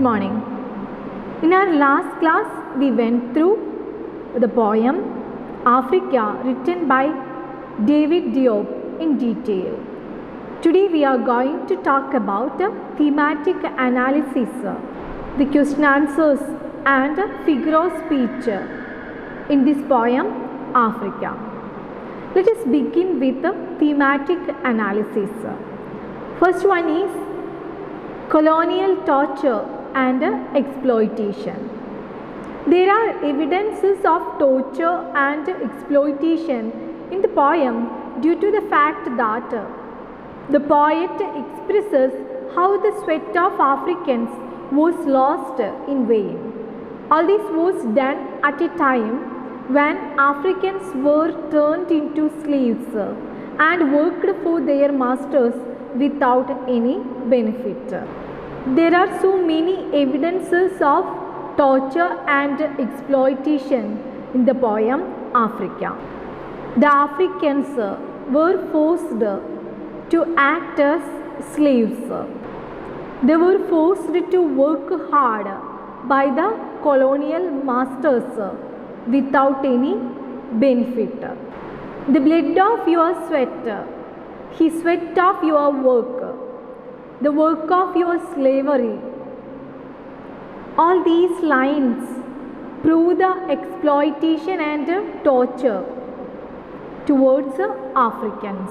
morning. In our last class, we went through the poem Africa written by David Diop in detail. Today we are going to talk about thematic analysis, the question answers and figure of speech in this poem Africa. Let us begin with the thematic analysis. First one is colonial torture and exploitation. There are evidences of torture and exploitation in the poem due to the fact that the poet expresses how the sweat of Africans was lost in vain. All this was done at a time when Africans were turned into slaves and worked for their masters without any benefit. There are so many evidences of torture and exploitation in the poem Africa. The Africans were forced to act as slaves. They were forced to work hard by the colonial masters without any benefit. The blood of your sweat, his sweat of your work, the work of your slavery. All these lines prove the exploitation and torture towards Africans.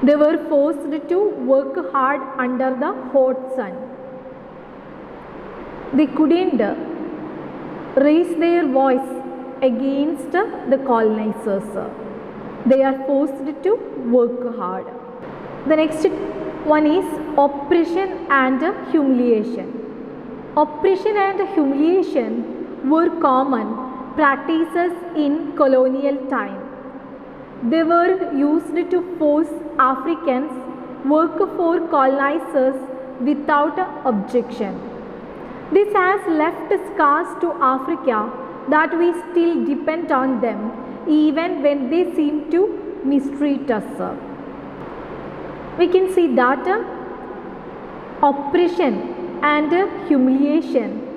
They were forced to work hard under the hot sun. They couldn't raise their voice against the colonizers. They are forced to work hard. The next one is oppression and humiliation. Oppression and humiliation were common practices in colonial time. They were used to force Africans work for colonizers without objection. This has left scars to Africa that we still depend on them even when they seem to mistreat us. We can see that oppression and humiliation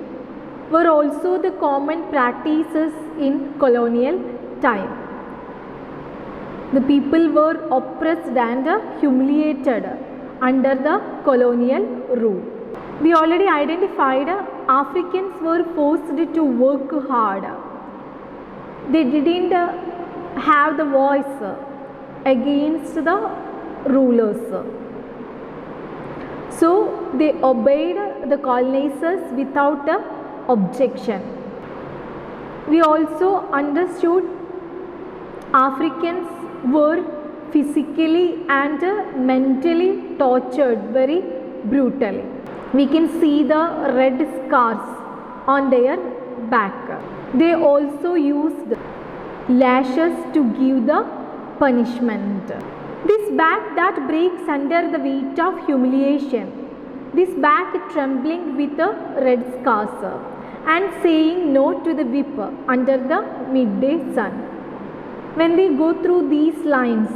were also the common practices in colonial time. The people were oppressed and humiliated under the colonial rule. We already identified Africans were forced to work hard. They didn't have the voice against the rulers. So they obeyed the colonizers without objection. We also understood Africans were physically and mentally tortured very brutally. We can see the red scars on their back. They also used lashes to give the punishment. This back that breaks under the weight of humiliation, this back trembling with the red scars and saying no to the whip under the midday sun. When we go through these lines,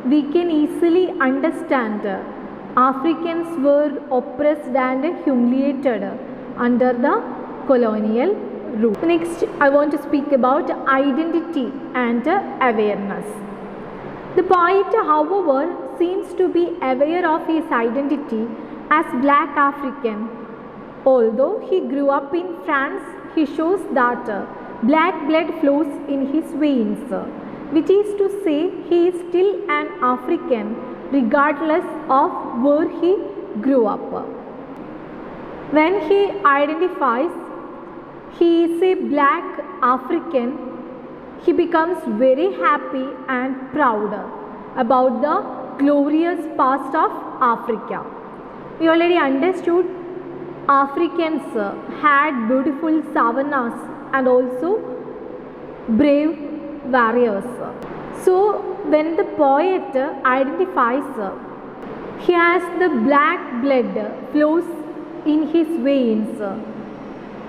we can easily understand Africans were oppressed and humiliated under the colonial rule. Next, I want to speak about identity and awareness. The poet, however, seems to be aware of his identity as Black African. Although he grew up in France, he shows that black blood flows in his veins, which is to say he is still an African regardless of where he grew up. When he identifies he is a Black African, he becomes very happy and proud about the glorious past of Africa. We already understood Africans had beautiful savannas and also brave warriors. So when the poet identifies he has the black blood flows in his veins,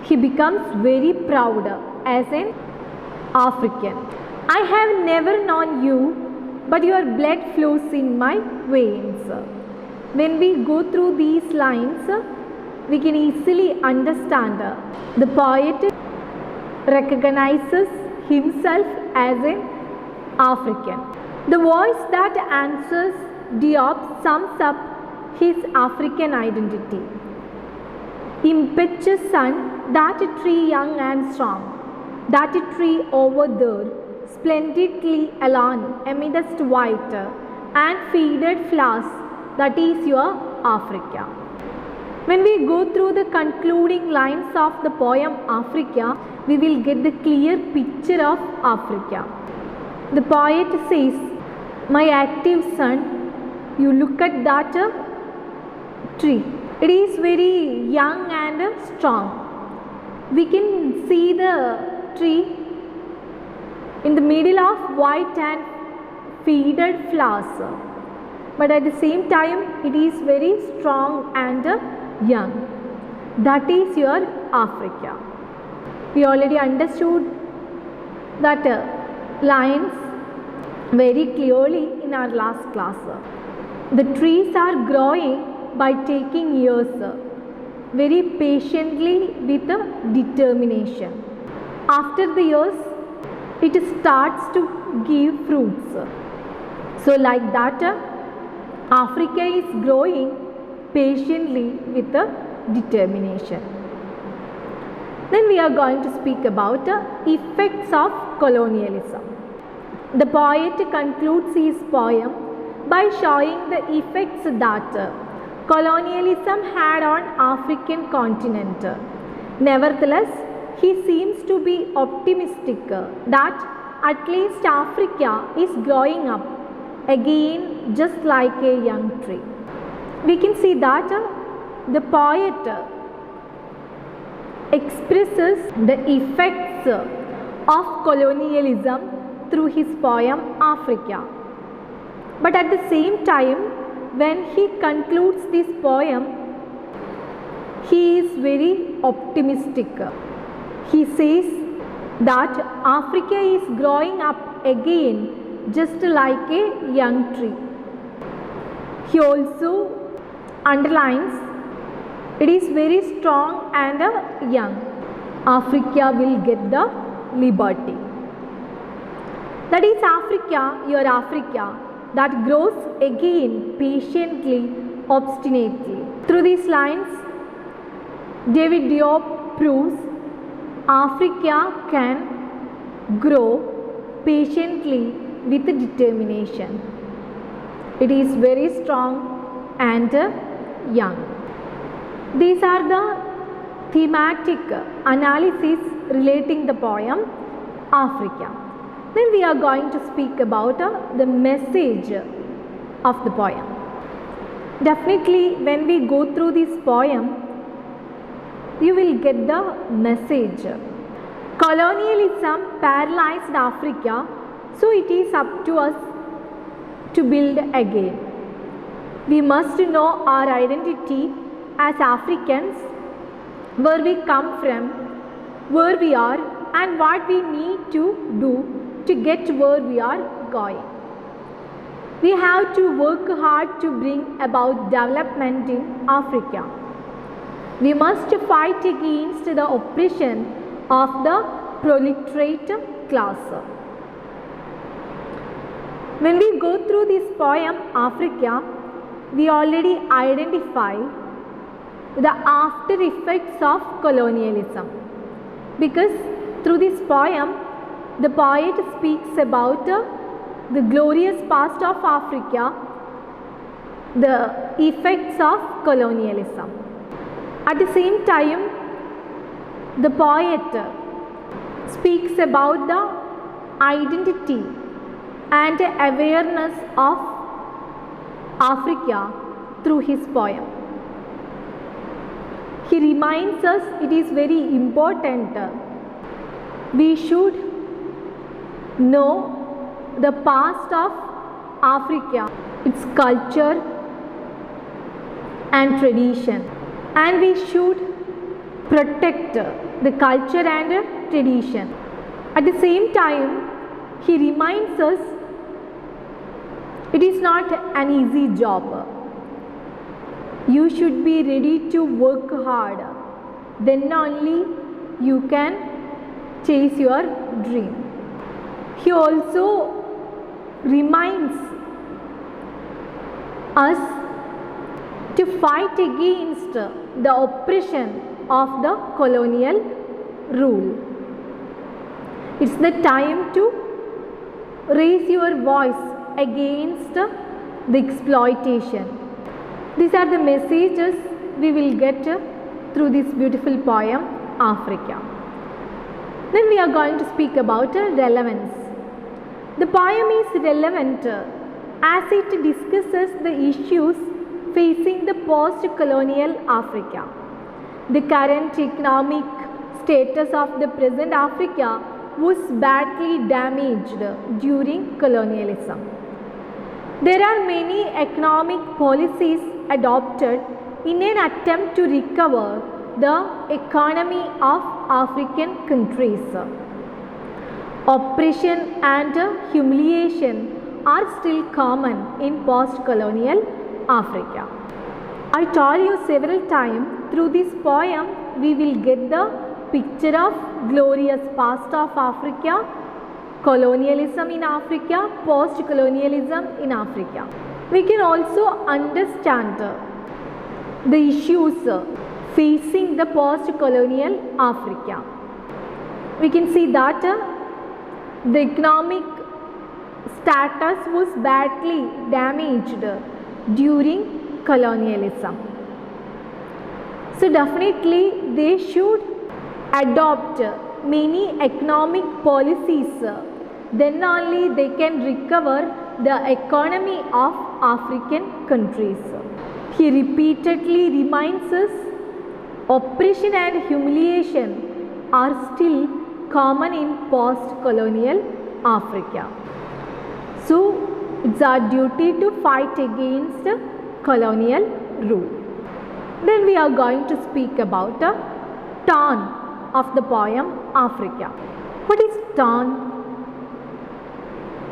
he becomes very proud as an African. I have never known you, but your blood flows in my veins. When we go through these lines, we can easily understand the poet recognizes himself as an African. The voice that answers Diop sums up his African identity. Impetuous sun, that tree young and strong, that tree over there, splendidly alone amidst white and faded flowers, that is your Africa. When we go through the concluding lines of the poem Africa, we will get the clear picture of Africa. The poet says, my active son, you look at that tree. It is very young and strong. We can see the tree in the middle of white and faded flowers. But at the same time, it is very strong and young. That is your Africa. We already understood that lines very clearly in our last class. The trees are growing by taking years, very patiently with determination. After the years, it starts to give fruits. So like that, Africa is growing patiently with determination. Then we are going to speak about effects of colonialism. The poet concludes his poem by showing the effects that colonialism had on African continent. Nevertheless, he seems to be optimistic that at least Africa is growing up again just like a young tree. We can see that the poet expresses the effects of colonialism through his poem Africa. But at the same time, when he concludes this poem, he is very optimistic. He says that Africa is growing up again just like a young tree. He also underlines it is very strong and young. Africa will get the liberty. That is Africa, your Africa, that grows again patiently, obstinately. Through these lines, David Diop proves Africa can grow patiently with determination. It is very strong and young. These are the thematic analysis relating the poem Africa. Then we are going to speak about the message of the poem. Definitely when we go through this poem, you will get the message. Colonialism paralyzed Africa, so it is up to us to build again. We must know our identity as Africans, where we come from, where we are, and what we need to do to get where we are going. We have to work hard to bring about development in Africa. We must fight against the oppression of the proletariat class. When we go through this poem Africa, we already identify the after effects of colonialism, because through this poem the poet speaks about the glorious past of Africa, the effects of colonialism. At the same time, the poet speaks about the identity and awareness of Africa through his poem. He reminds us it is very important. We should know the past of Africa, its culture and tradition, and we should protect the culture and tradition. At the same time, he reminds us it is not an easy job. You should be ready to work hard. Then only you can chase your dream. He also reminds us to fight against the oppression of the colonial rule. It's the time to raise your voice against the exploitation. These are the messages we will get through this beautiful poem, Africa. Then we are going to speak about relevance. The poem is relevant as it discusses the issues facing the post-colonial Africa. The current economic status of the present Africa was badly damaged during colonialism. There are many economic policies adopted in an attempt to recover the economy of African countries. Oppression and humiliation are still common in post-colonial Africa. I told you several times through this poem we will get the picture of glorious past of Africa, colonialism in Africa, post-colonialism in Africa. We can also understand the issues facing the post-colonial Africa. We can see that the economic status was badly damaged during colonialism. So definitely they should adopt many economic policies, then only they can recover the economy of African countries. He repeatedly reminds us oppression and humiliation are still common in post-colonial Africa. So it's our duty to fight against colonial rule. Then we are going to speak about a tone of the poem Africa. What is tone?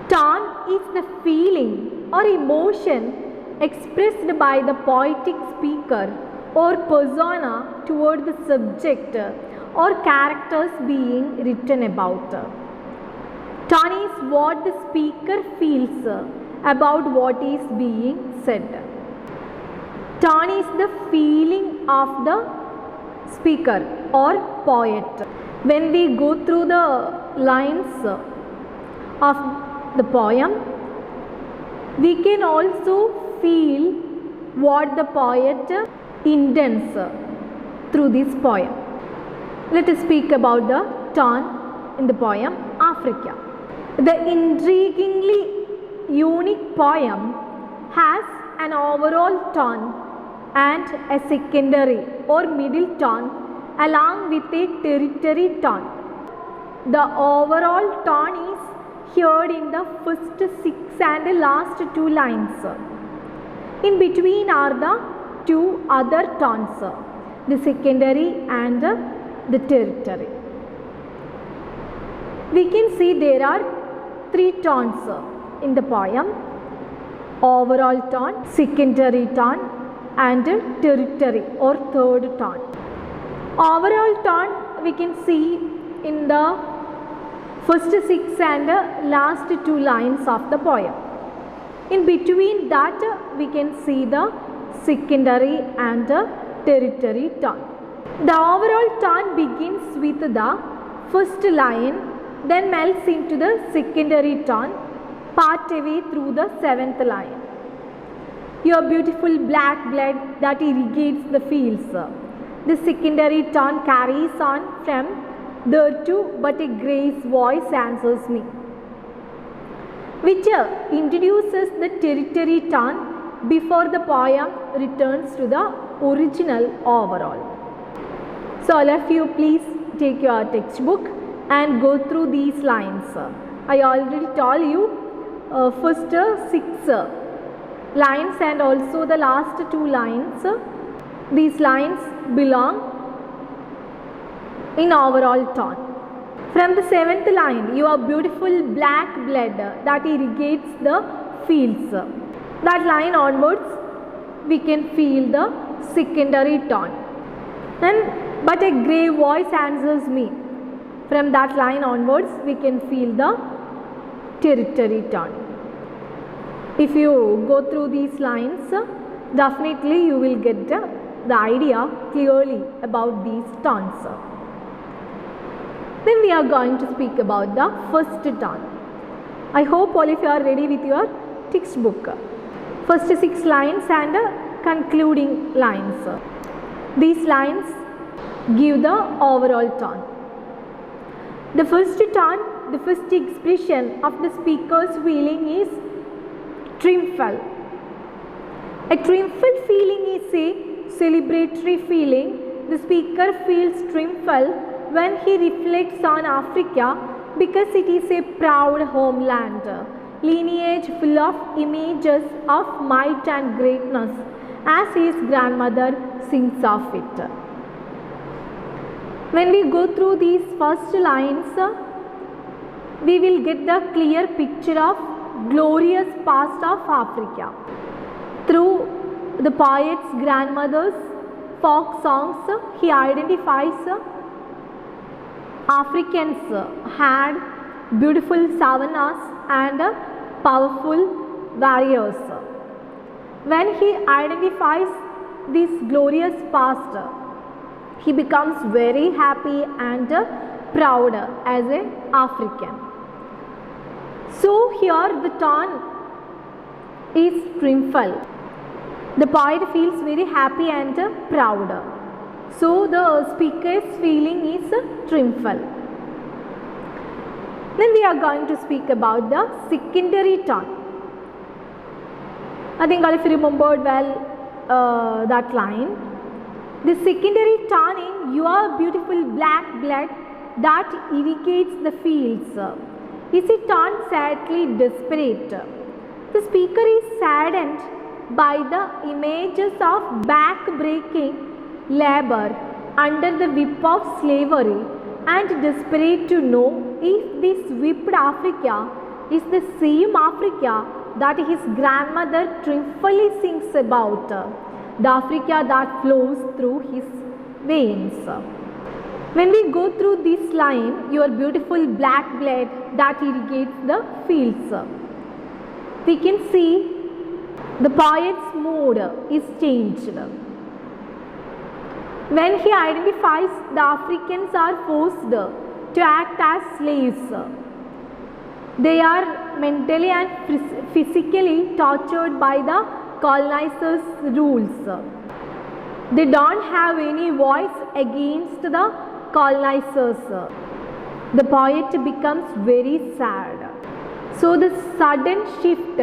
Tone is the feeling or emotion expressed by the poetic speaker or persona toward the subject or characters being written about. Tone is what the speaker feels about what is being said. Tone is the feeling of the speaker or poet. When we go through the lines of the poem, we can also feel what the poet intends through this poem. Let us speak about the tone in the poem Africa. The intriguingly unique poem has an overall tone and a secondary or middle tone along with a tertiary tone. The overall tone is heard in the first 6 and the last 2 lines. In between are the 2 other tones, the secondary and the tertiary. We can see there are 3 tones in the poem: overall tone, secondary tone and tertiary or third tone. Overall tone we can see in the first 6 and last 2 lines of the poem. In between that we can see the secondary and tertiary tone. The overall tone begins with the first line, then melts into the secondary tone part away through the 7th line. Your beautiful black blood that irrigates the fields. The secondary tone carries on from there too, but a grace voice answers me, which introduces the tertiary tone before the poem returns to the original overall. So all of you please take your textbook and go through these lines. I already told you first 6 lines and also the last 2 lines. These lines belong in overall tone. From the 7th line, your beautiful black blood that irrigates the fields. That line onwards, we can feel the secondary tone. Then, but a grey voice answers me. From that line onwards, we can feel the tertiary tone. If you go through these lines, definitely you will get the idea clearly about these tones. Then we are going to speak about the first tone. I hope all of you are ready with your textbook. First 6 lines and concluding lines. These lines give the overall tone. The first tone, the first expression of the speaker's feeling is triumphal. A triumphal feeling is a celebratory feeling. The speaker feels triumphal when he reflects on Africa because it is a proud homeland, lineage full of images of might and greatness, as his grandmother sings of it. When we go through these first lines, we will get the clear picture of glorious past of Africa. Through the poet's grandmother's folk songs, he identifies Africans had beautiful savannas and powerful warriors. When he identifies this glorious past, he becomes very happy and proud as an African. So here the tone is triumphal. The poet feels very happy and proud. So the speaker's feeling is triumphal. Then we are going to speak about the secondary tone. I think all of you remembered well that line. The secondary tone in your beautiful black blood that irrigates the fields is a tone sadly desperate. The speaker is saddened by the images of back-breaking labor under the whip of slavery and desperate to know if this whipped Africa is the same Africa that his grandmother triumphantly sings about, the Africa that flows through his veins. When we go through this line, your beautiful black blood that irrigates the fields, we can see the poet's mood is changed. When he identifies the Africans are forced to act as slaves, they are mentally and physically tortured by the colonizers' rules. They don't have any voice against the colonizers. The poet becomes very sad. So the sudden shift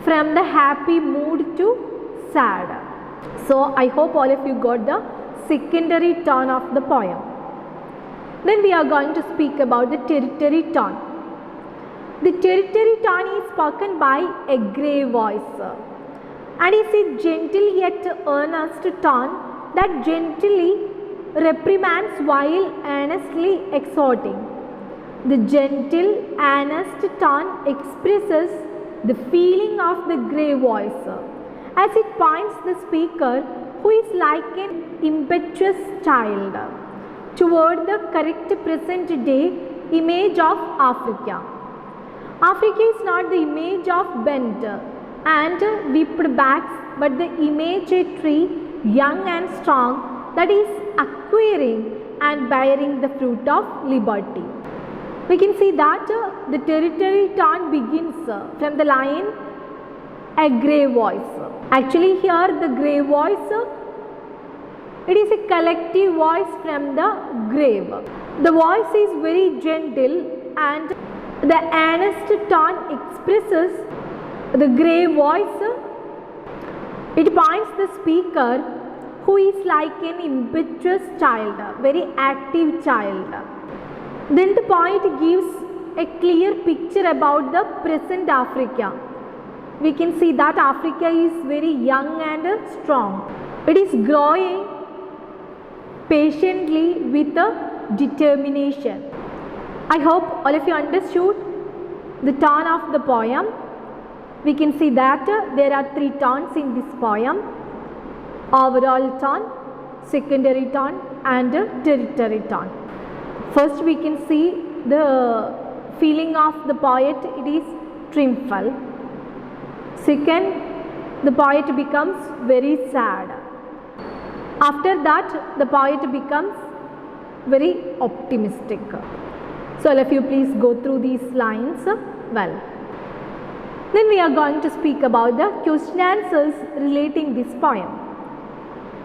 from the happy mood to sad. So I hope all of you got the secondary tone of the poem. Then we are going to speak about the tertiary tone. The tertiary tone is spoken by a grey voice and is a gentle yet earnest tone that gently reprimands while earnestly exhorting. The gentle, earnest tone expresses the feeling of the grey voice as it points the speaker, who is like an impetuous child, toward the correct present day image of Africa. Africa is not the image of bent and whipped backs, but the image a tree, young and strong, that is acquiring and bearing the fruit of liberty. We can see that the tertiary tone begins from the line a grey voice. Actually here the grey voice, it is a collective voice from the grave. The voice is very gentle and the earnest tone expresses the grey voice. It points the speaker, who is like an impetuous child, very active child. Then the poet gives a clear picture about the present Africa. We can see that Africa is very young and strong. It is growing patiently with determination. I hope all of you understood the tone of the poem. we can see that there are three tones in this poem: overall tone, secondary tone and tertiary tone. First we can see the feeling of the poet, it is triumphal. Second, the poet becomes very sad. After that, the poet becomes very optimistic. So all of you please go through these lines well. Then we are going to speak about the question answers relating this poem.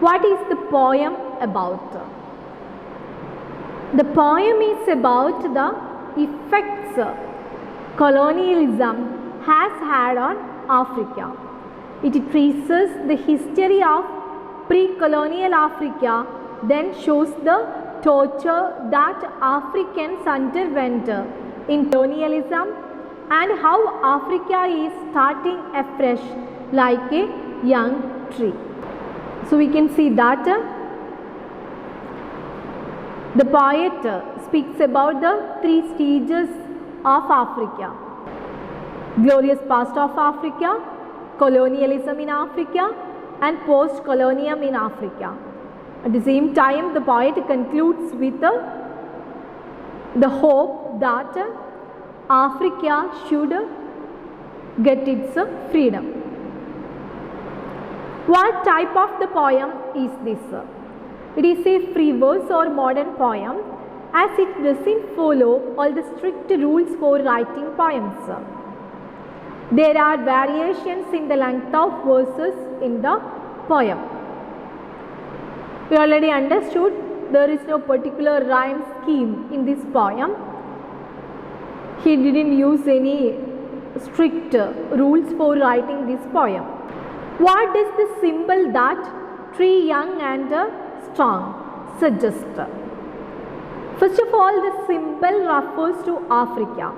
What is the poem about? The poem is about the effects colonialism has had on Africa. It traces the history of pre-colonial Africa, then shows the torture that Africans underwent in colonialism and how Africa is starting afresh like a young tree. So we can see that the poet speaks about the three stages of Africa: glorious past of Africa, colonialism in Africa and post-colonium in Africa. At the same time, the poet concludes with the hope that Africa should get its freedom. What type of the poem is this? It is a free verse or modern poem, as it doesn't follow all the strict rules for writing poems. There are variations in the length of verses in the poem. We already understood there is no particular rhyme scheme in this poem. He didn't use any strict rules for writing this poem. What does the symbol that tree young and strong suggest? First of all, the symbol refers to Africa.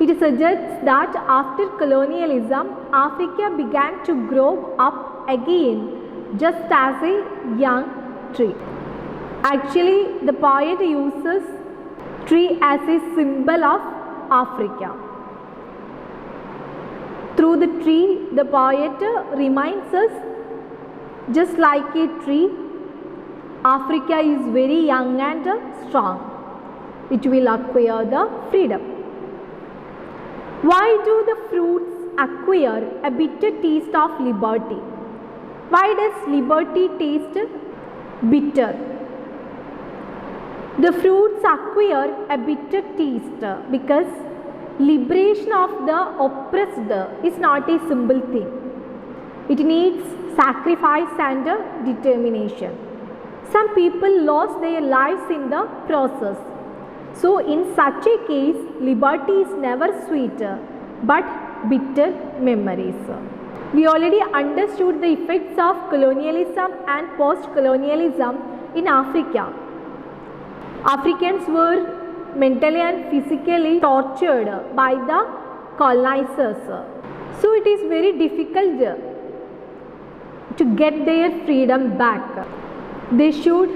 It suggests that after colonialism, Africa began to grow up again just as a young tree. Actually, the poet uses tree as a symbol of Africa. Through the tree, the poet reminds us, just like a tree, Africa is very young and strong. It will acquire the freedom. Why do the fruits acquire a bitter taste of liberty? Why does liberty taste bitter? The fruits acquire a bitter taste because liberation of the oppressed is not a simple thing. It needs sacrifice and determination. Some people lost their lives in the process. So in such a case, liberty is never sweet but bitter memories. We already understood the effects of colonialism and post-colonialism in Africa. Africans were mentally and physically tortured by the colonizers. So it is very difficult to get their freedom back. They should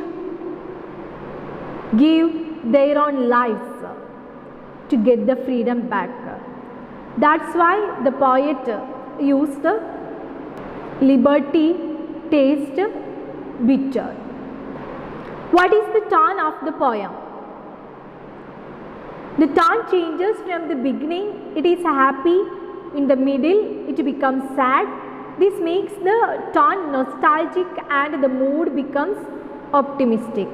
give their own lives to get the freedom back. That's why the poet used liberty taste bitter. What is the tone of the poem? The tone changes from the beginning. It is happy. In the middle, it becomes sad. This makes the tone nostalgic and the mood becomes optimistic.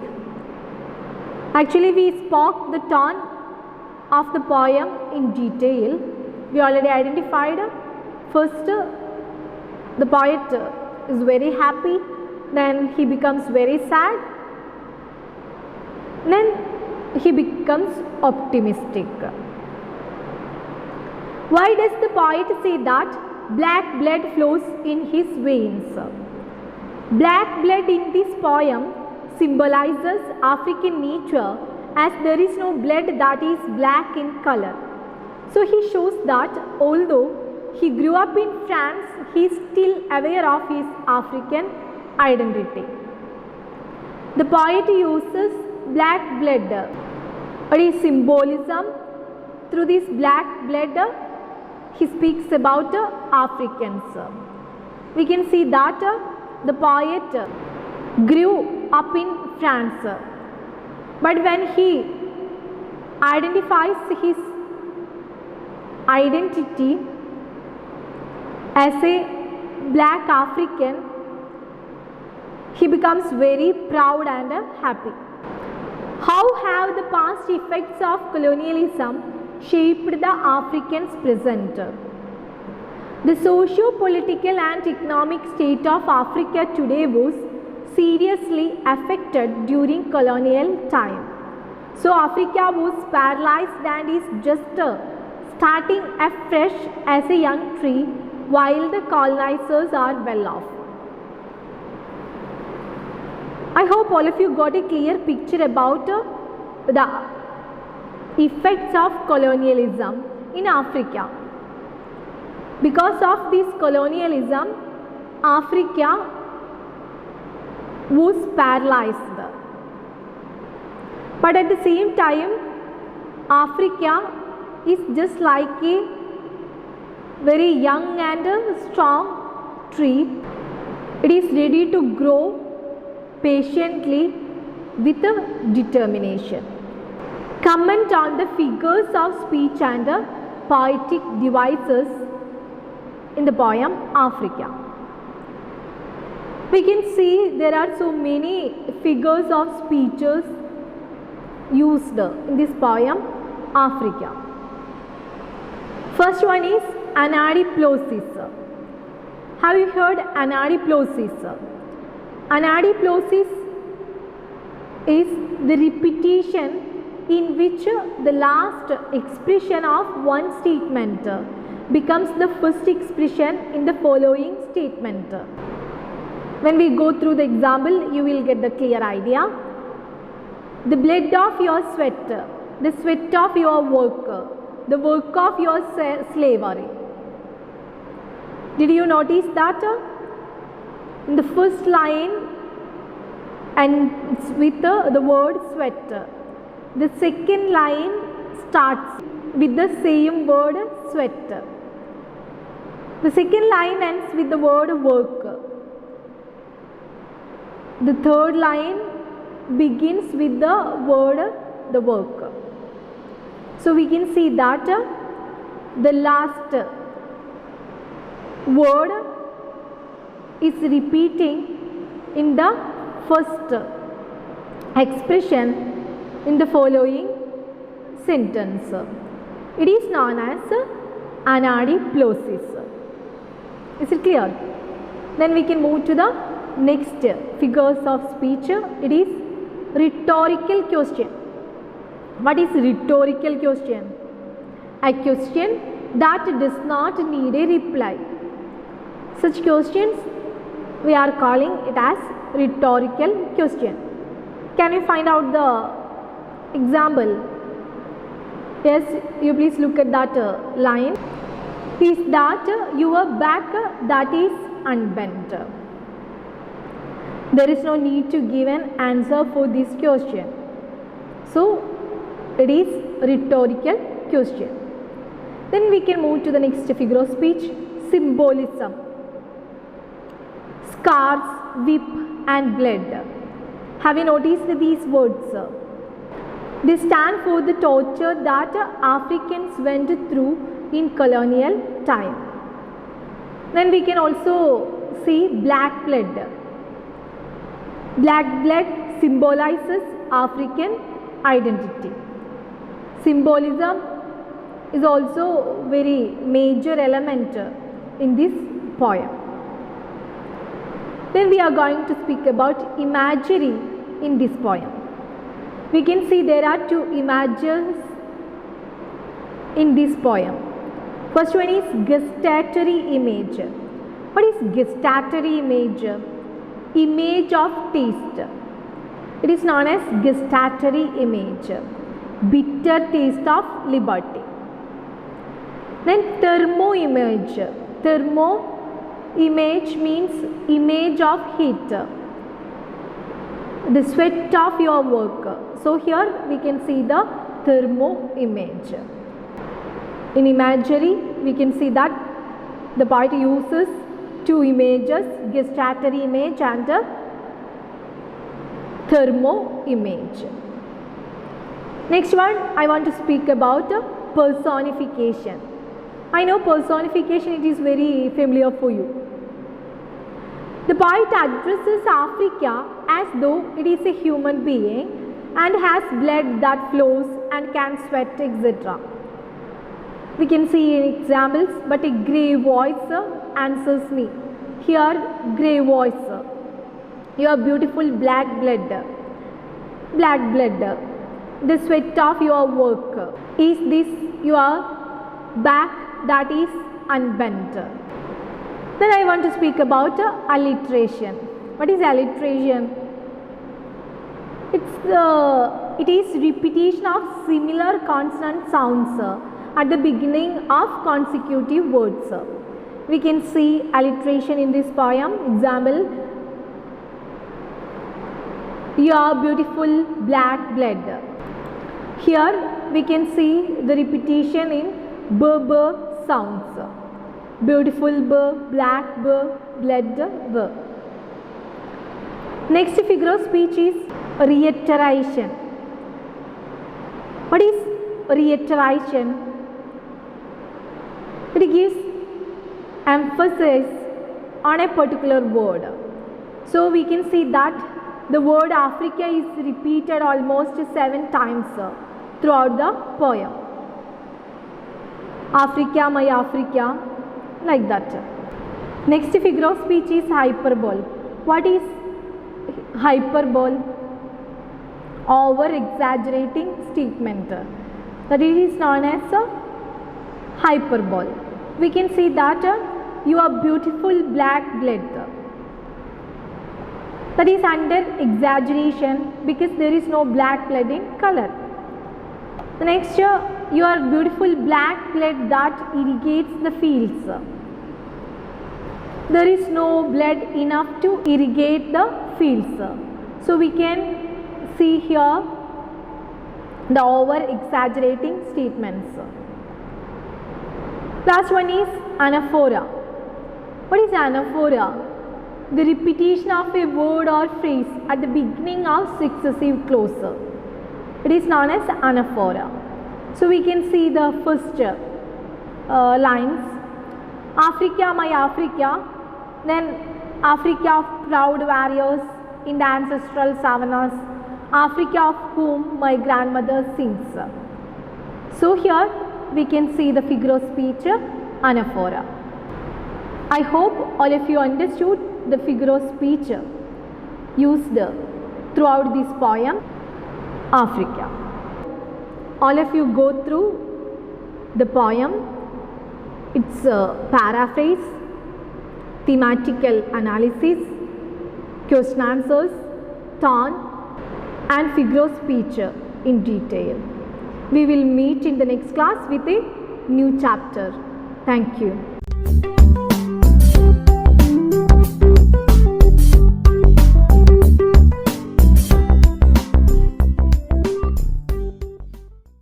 Actually, we spoke the tone of the poem in detail. We already identified first the poet is very happy, then he becomes very sad, then he becomes optimistic. Why does the poet say that black blood flows in his veins? Black blood in this poem symbolizes African nature, as there is no blood that is black in color. So he shows that although he grew up in France, he is still aware of his African identity. The poet uses black blood or a symbolism. Through this black blood, he speaks about Africans. We can see that the poet grew up in France, but when he identifies his identity as a black African, he becomes very proud and happy. How have the past effects of colonialism shaped the African's present? The socio-political and economic state of Africa today was seriously affected during colonial time. So Africa was paralyzed and is just starting afresh as a young tree while the colonizers are well off. I hope all of you got a clear picture about the effects of colonialism in Africa. Because of this colonialism, Africa was paralyzed. But at the same time, Africa is just like a very young and strong tree. It is ready to grow patiently with determination. Comment on the figures of speech and poetic devices in the poem Africa. We can see there are so many figures of speeches used in this poem Africa. First one is anadiplosis. Have you heard anadiplosis? Anadiplosis is the repetition in which the last expression of one statement becomes the first expression in the following statement. When we go through the example, you will get the clear idea. The blood of your sweat, the sweat of your work, the work of your slavery. Did you notice that? In the first line and with the word sweat. The second line starts with the same word sweat. The second line ends with the word work. The third line begins with the word the work. So we can see that the last word is repeating in the first expression in the following sentence. It is known as anadiplosis. Is it clear? Then we can move to the next figures of speech. It is rhetorical question. What is rhetorical question? A question that does not need a reply. Such questions we are calling it as rhetorical question. Can you find out the example? Yes, you please look at that line. Is that your back that is unbent? There is no need to give an answer for this question. So it is rhetorical question. Then we can move to the next figure of speech, symbolism. Scars, whip and blood. Have you noticed these words? They stand for the torture that Africans went through in colonial time. Then we can also see black blood. Black blood symbolizes African identity. Symbolism is also very major element in this poem. Then we are going to speak about imagery in this poem. We can see there are two images in this poem. First one is gustatory image. What is gustatory image? Image of taste. It is known as gustatory image. Bitter taste of liberty. Then thermo image. Thermo image means image of heat. The sweat of your work. So here we can see the thermo image. In imagery, we can see that the poet uses two images, gustatory image and a thermo image. Next one, I want to speak about personification. I know personification, it is very familiar for you. The poet addresses Africa as though it is a human being and has blood that flows and can sweat, etc. We can see examples, but a grey voice answers me. Here, grey voice. Your beautiful black blood. Black blood. The sweat of your work. Is this your back that is unbent? Then I want to speak about alliteration. What is alliteration? It is repetition of similar consonant sounds at the beginning of consecutive words. We can see alliteration in this poem. Example, your beautiful black blood. Here we can see the repetition in b sounds. Beautiful b, black b, blood b. Next figure of speech is reiteration. What is reiteration? It gives emphasis on a particular word. So we can see that the word Africa is repeated almost 7 times throughout the poem. Africa, my Africa, like that. Next figure of speech is hyperbole. What is hyperbole? Over exaggerating statement. That it is known as hyperbole. We can see that your beautiful black blood. That is under exaggeration because there is no black blood in color. The next, your beautiful black blood that irrigates the fields. There is no blood enough to irrigate the fields. So we can see here the over exaggerating statements. Last one is anaphora. What is anaphora? The repetition of a word or phrase at the beginning of successive clause. It is known as anaphora. So we can see the first lines. Africa, my Africa. Then Africa of proud warriors in the ancestral savannas. Africa of whom my grandmother sings. So here we can see the figure of speech anaphora. I hope all of you understood the figure of speech used throughout this poem, Africa. All of you go through the poem, its paraphrase, thematical analysis, question answers, tone and figure of speech in detail. We will meet in the next class with a new chapter. Thank you.